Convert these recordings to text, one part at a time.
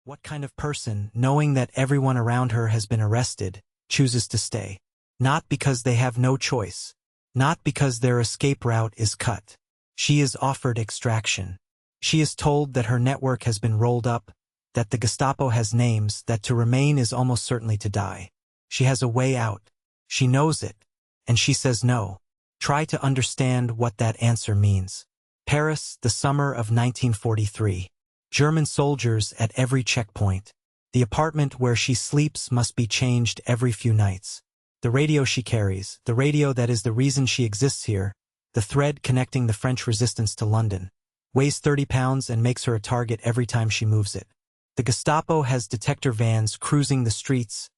What kind of person, knowing that everyone around her has been arrested, chooses to stay? Not because they have no choice. Not because their escape route is cut. She is offered extraction. She is told that her network has been rolled up, that the Gestapo has names, that to remain is almost certainly to die. She has a way out. She knows it. And she says no. Try to understand what that answer means. Paris, the summer of 1943. German soldiers at every checkpoint. The apartment where she sleeps must be changed every few nights. The radio she carries, the radio that is the reason she exists here, the thread connecting the French resistance to London, weighs 30 pounds and makes her a target every time she moves it. The Gestapo has detector vans cruising the streets,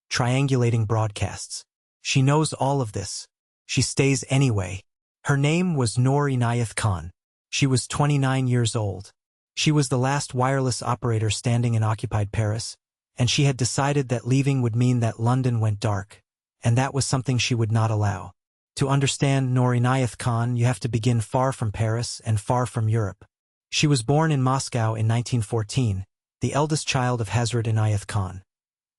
triangulating broadcasts. She knows all of this. She stays anyway. Her name was Noor Inayat Khan. She was 29 years old. She was the last wireless operator standing in occupied Paris, and she had decided that leaving would mean that London went dark, and that was something she would not allow. To understand Noor Inayat Khan, you have to begin far from Paris and far from Europe. She was born in Moscow in 1914, the eldest child of Hazrat Inayat Khan,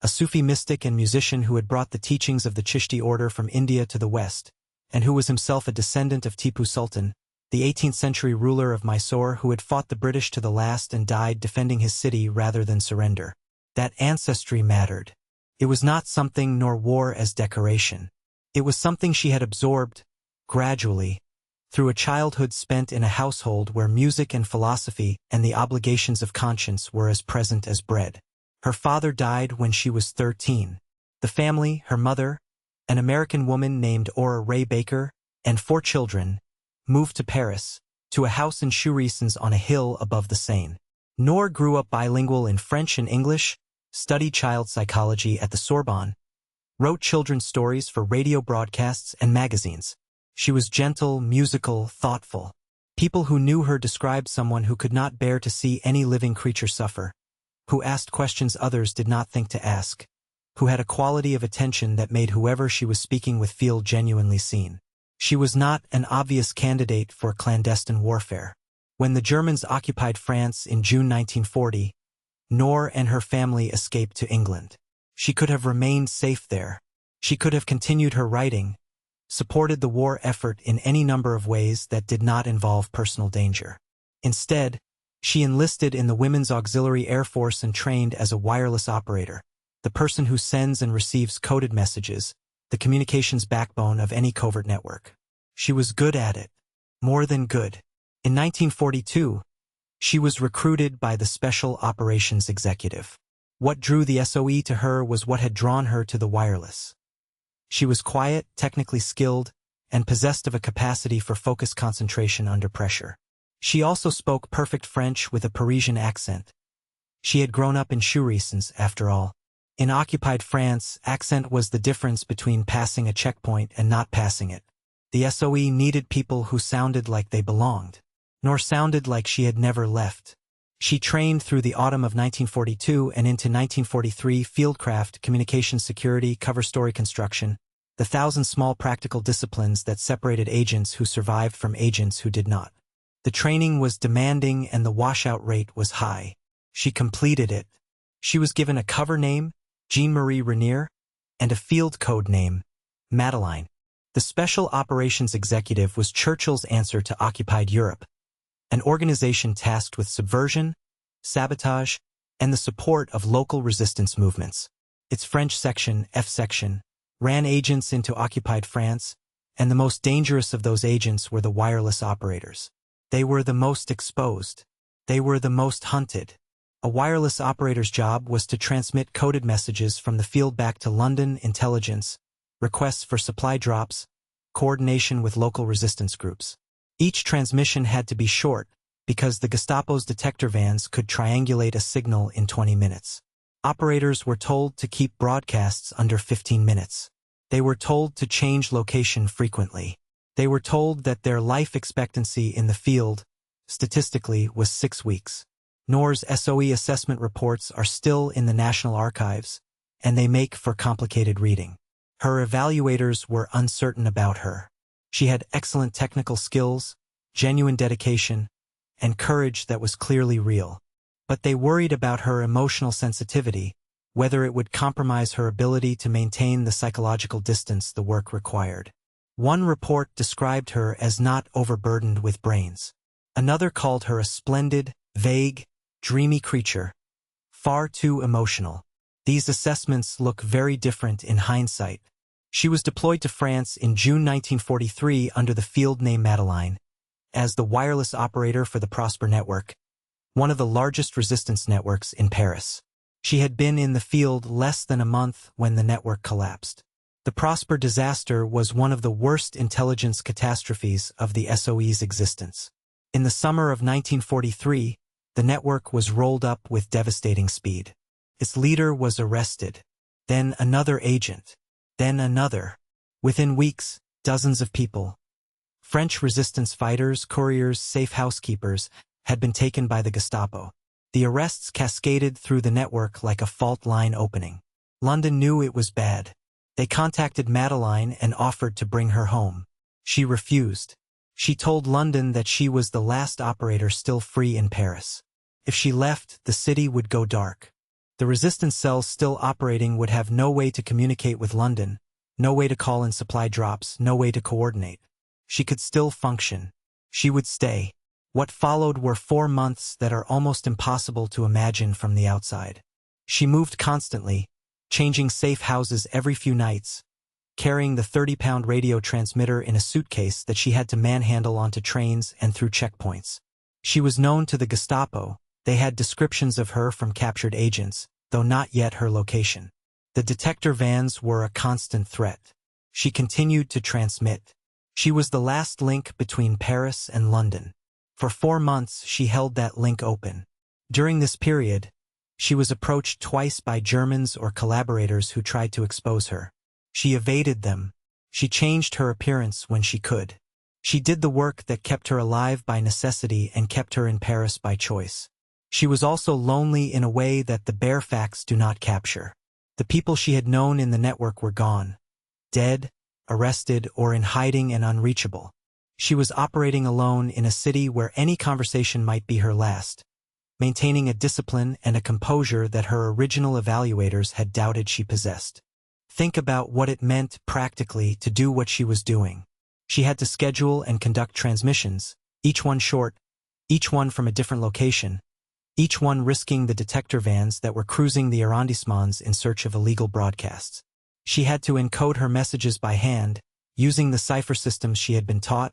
a Sufi mystic and musician who had brought the teachings of the Chishti order from India to the West, and who was himself a descendant of Tipu Sultan, the 18th century ruler of Mysore who had fought the British to the last and died defending his city rather than surrender. That ancestry mattered. It was not something Noor wore as decoration. It was something she had absorbed, gradually, through a childhood spent in a household where music and philosophy and the obligations of conscience were as present as bread. Her father died when she was 13. The family, her mother, an American woman named Aura Ray Baker, and 4 children, moved to Paris, to a house in Chourisons on a hill above the Seine. Noor grew up bilingual in French and English, studied child psychology at the Sorbonne, wrote children's stories for radio broadcasts and magazines. She was gentle, musical, thoughtful. People who knew her described someone who could not bear to see any living creature suffer, who asked questions others did not think to ask, who had a quality of attention that made whoever she was speaking with feel genuinely seen. She was not an obvious candidate for clandestine warfare. When the Germans occupied France in June 1940, Noor and her family escaped to England. She could have remained safe there. She could have continued her writing, supported the war effort in any number of ways that did not involve personal danger. Instead, she enlisted in the Women's Auxiliary Air Force and trained as a wireless operator, the person who sends and receives coded messages, the communications backbone of any covert network. She was good at it. More than good. In 1942, she was recruited by the Special Operations Executive. What drew the SOE to her was what had drawn her to the wireless. She was quiet, technically skilled, and possessed of a capacity for focused concentration under pressure. She also spoke perfect French with a Parisian accent. She had grown up in Chourisons, after all. In occupied France, accent was the difference between passing a checkpoint and not passing it. The SOE needed people who sounded like they belonged, nor sounded like she had never left. She trained through the autumn of 1942 and into 1943 fieldcraft, communications security, cover story construction, the 1,000 small practical disciplines that separated agents who survived from agents who did not. The training was demanding and the washout rate was high. She completed it. She was given a cover name, Jean-Marie Renier, and a field code name, Madeline. The Special Operations Executive was Churchill's answer to occupied Europe, an organization tasked with subversion, sabotage, and the support of local resistance movements. Its French section, F section, ran agents into occupied France, and the most dangerous of those agents were the wireless operators. They were the most exposed. They were the most hunted. A wireless operator's job was to transmit coded messages from the field back to London intelligence, requests for supply drops, coordination with local resistance groups. Each transmission had to be short, because the Gestapo's detector vans could triangulate a signal in 20 minutes. Operators were told to keep broadcasts under 15 minutes. They were told to change location frequently. They were told that their life expectancy in the field, statistically, was 6 weeks. Noor's SOE assessment reports are still in the National Archives, and they make for complicated reading. Her evaluators were uncertain about her. She had excellent technical skills, genuine dedication, and courage that was clearly real. But they worried about her emotional sensitivity, whether it would compromise her ability to maintain the psychological distance the work required. One report described her as not overburdened with brains. Another called her a splendid, vague, dreamy creature, far too emotional. These assessments look very different in hindsight. She was deployed to France in June 1943 under the field name Madeleine, as the wireless operator for the Prosper network, one of the largest resistance networks in Paris. She had been in the field less than a month when the network collapsed. The Prosper disaster was one of the worst intelligence catastrophes of the SOE's existence. In the summer of 1943, the network was rolled up with devastating speed. Its leader was arrested. Then another agent. Then another. Within weeks, dozens of people, French resistance fighters, couriers, safe housekeepers, had been taken by the Gestapo. The arrests cascaded through the network like a fault line opening. London knew it was bad. They contacted Madeleine and offered to bring her home. She refused. She told London that she was the last operator still free in Paris. If she left, the city would go dark. The resistance cells still operating would have no way to communicate with London, no way to call in supply drops, no way to coordinate. She could still function. She would stay. What followed were 4 months that are almost impossible to imagine from the outside. She moved constantly, changing safe houses every few nights, carrying the 30-pound radio transmitter in a suitcase that she had to manhandle onto trains and through checkpoints. She was known to the Gestapo. They had descriptions of her from captured agents, though not yet her location. The detector vans were a constant threat. She continued to transmit. She was the last link between Paris and London. For 4 months she held that link open. During this period, she was approached twice by Germans or collaborators who tried to expose her. She evaded them. She changed her appearance when she could. She did the work that kept her alive by necessity and kept her in Paris by choice. She was also lonely in a way that the bare facts do not capture. The people she had known in the network were gone, dead, arrested, or in hiding and unreachable. She was operating alone in a city where any conversation might be her last, maintaining a discipline and a composure that her original evaluators had doubted she possessed. Think about what it meant practically to do what she was doing. She had to schedule and conduct transmissions, each one short, each one from a different location, each one risking the detector vans that were cruising the arrondissements in search of illegal broadcasts. She had to encode her messages by hand, using the cipher systems she had been taught,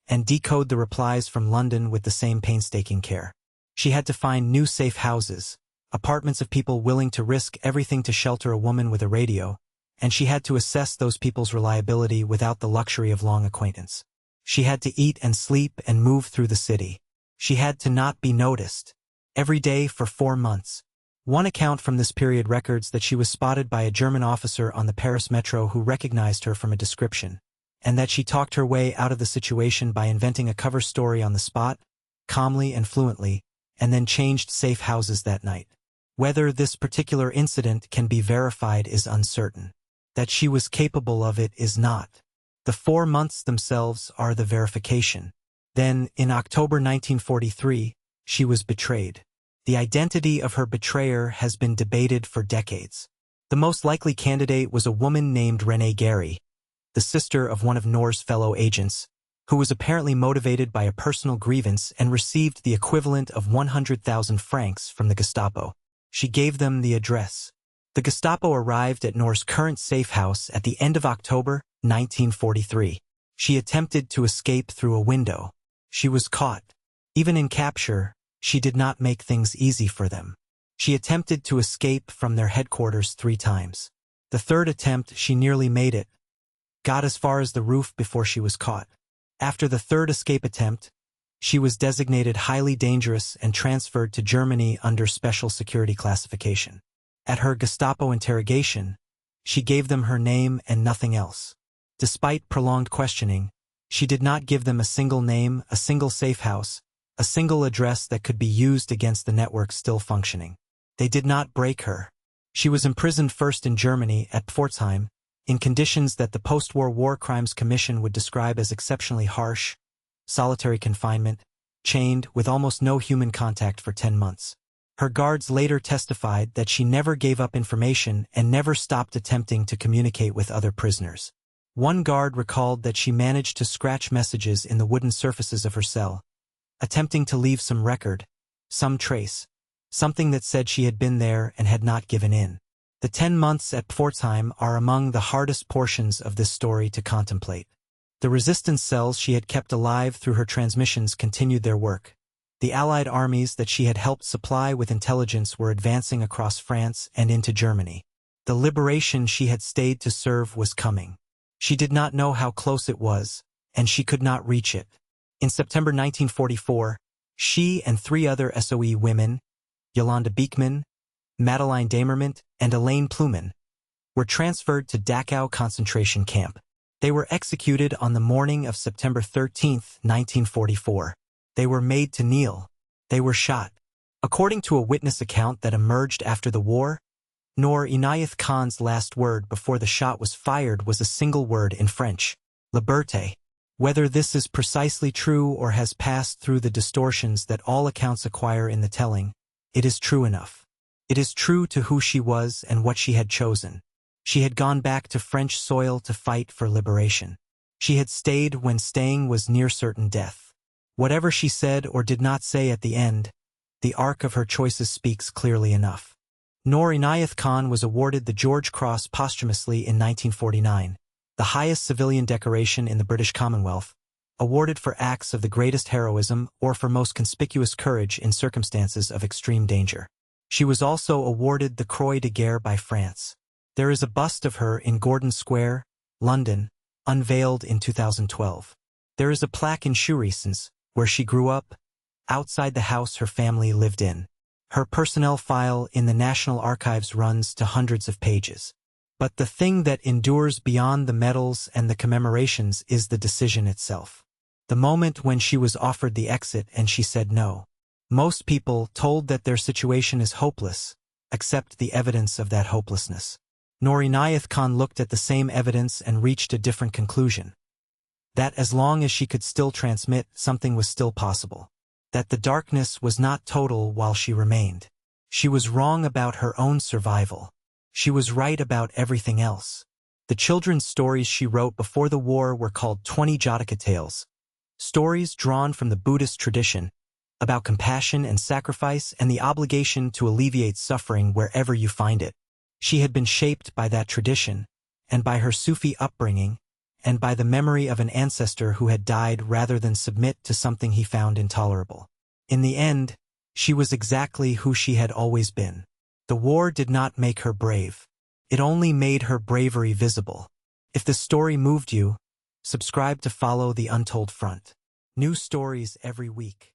and decode the replies from London with the same painstaking care. She had to find new safe houses, apartments of people willing to risk everything to shelter a woman with a radio, and she had to assess those people's reliability without the luxury of long acquaintance. She had to eat and sleep and move through the city. She had to not be noticed. Every day for 4 months. One account from this period records that she was spotted by a German officer on the Paris metro who recognized her from a description, and that she talked her way out of the situation by inventing a cover story on the spot, calmly and fluently, and then changed safe houses that night. Whether this particular incident can be verified is uncertain. That she was capable of it is not. The 4 months themselves are the verification. Then, in October 1943, she was betrayed. The identity of her betrayer has been debated for decades. The most likely candidate was a woman named Renée Gary, the sister of one of Noor's fellow agents, who was apparently motivated by a personal grievance and received the equivalent of 100,000 francs from the Gestapo. She gave them the address. The Gestapo arrived at Noor's current safe house at the end of October 1943. She attempted to escape through a window. She was caught. Even in capture, she did not make things easy for them. She attempted to escape from their headquarters 3 times. The 3rd attempt, she nearly made it, got as far as the roof before she was caught. After the 3rd escape attempt, she was designated highly dangerous and transferred to Germany under special security classification. At her Gestapo interrogation, she gave them her name and nothing else. Despite prolonged questioning, she did not give them a single name, a single safe house, a single address that could be used against the network still functioning. They did not break her. She was imprisoned first in Germany at Pforzheim, in conditions that the post-war War Crimes Commission would describe as exceptionally harsh, solitary confinement, chained with almost no human contact for 10 months. Her guards later testified that she never gave up information and never stopped attempting to communicate with other prisoners. One guard recalled that she managed to scratch messages in the wooden surfaces of her cell, attempting to leave some record, some trace, something that said she had been there and had not given in. The 10 months at Pforzheim are among the hardest portions of this story to contemplate. The resistance cells she had kept alive through her transmissions continued their work. The Allied armies that she had helped supply with intelligence were advancing across France and into Germany. The liberation she had stayed to serve was coming. She did not know how close it was, and she could not reach it. In September 1944, she and 3 other SOE women, Yolanda Beekman, Madeleine Damerment, and Elaine Pluman, were transferred to Dachau concentration camp. They were executed on the morning of September 13, 1944. They were made to kneel. They were shot. According to a witness account that emerged after the war, Noor Inayat Khan's last word before the shot was fired was a single word in French, Liberté. Whether this is precisely true or has passed through the distortions that all accounts acquire in the telling, it is true enough. It is true to who she was and what she had chosen. She had gone back to French soil to fight for liberation. She had stayed when staying was near certain death. Whatever she said or did not say at the end, the arc of her choices speaks clearly enough. Noor Inayat Khan was awarded the George Cross posthumously in 1949, the highest civilian decoration in the British Commonwealth, awarded for acts of the greatest heroism or for most conspicuous courage in circumstances of extreme danger. She was also awarded the Croix de Guerre by France. There is a bust of her in Gordon Square, London, unveiled in 2012. There is a plaque in Shrabani, where she grew up, outside the house her family lived in. Her personnel file in the National Archives runs to hundreds of pages. But the thing that endures beyond the medals and the commemorations is the decision itself. The moment when she was offered the exit and she said no. Most people, told that their situation is hopeless, accept the evidence of that hopelessness. Noor Inayat Khan looked at the same evidence and reached a different conclusion. That as long as she could still transmit, something was still possible. That the darkness was not total while she remained. She was wrong about her own survival. She was right about everything else. The children's stories she wrote before the war were called 20 Jataka tales, stories drawn from the Buddhist tradition, about compassion and sacrifice and the obligation to alleviate suffering wherever you find it. She had been shaped by that tradition, and by her Sufi upbringing, and by the memory of an ancestor who had died rather than submit to something he found intolerable. In the end, she was exactly who she had always been. The war did not make her brave. It only made her bravery visible. If the story moved you, subscribe to follow the Untold Front. New stories every week.